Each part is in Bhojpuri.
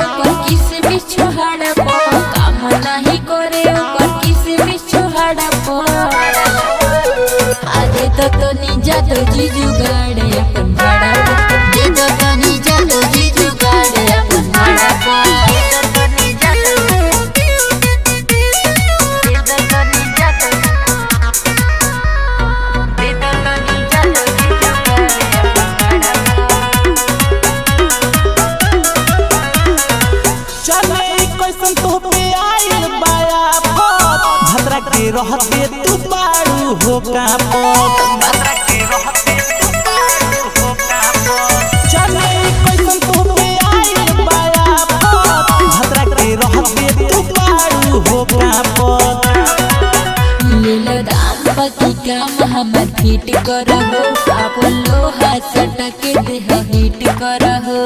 ओकर किसमिस छोहाड़ा पो काम नहीं करे ओकर किसमिस छोहाड़ा पो आजे तो निजा तो जीजू गाड़े अपन भाड़ा दे तो निजा तो जीजू गाड़े अपन भाड़ा पो रहते तू बारू हो कापत चले कैसन तो पे आइल बाया पत भद्रा के रहते तू बारू हो कापत लीला दाम पति काम हमर फिट करहो आप लोहा सटके देह हिट करहो।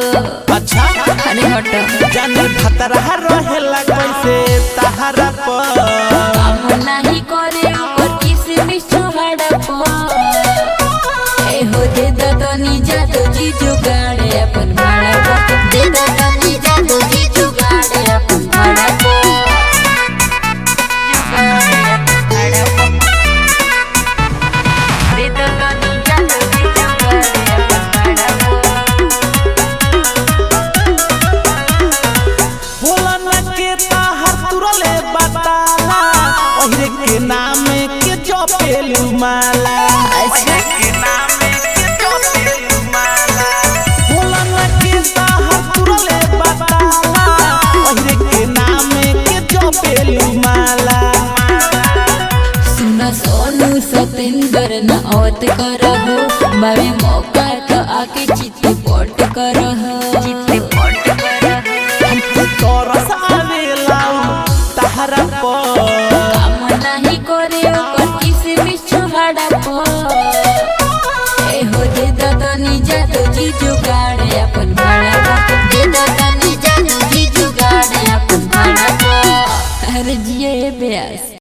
अच्छा अरे हट जाने भतरा रहेला कैसे तहरा पर काम नहीं करे ओकर किसमिस छोहाड़ा पो ए हो दे तो निजा तो जीजू गाड़े अपन भाड़ा पो दे तो निजा तो जीजू गाड़े अपन भाड़ा पो दे तो निजा तो जीजू गाड़े अपन भाड़ा पो बोला न के ताहर तुरले बताला ओहरे के नाम के जपेलू माला के नाम के जपेलू माला बोला न के ताहर तुरले बताला ओहरे के नाम के जपेलू माला सुना सोनू सतेंद्र न औत करहो बावे मौका तो आके चित्ते पोट करहो हमको तरस आवेला तहरा पर काम नहीं करे ओकर किसमिस छोहाड़ा पो ए हो दे तो निजा तो जीजू गाड़े अपन भाड़ा पो दे तो निजा तो जीजू गाड़े अपन भाड़ा पो अरे जिए ब्यास।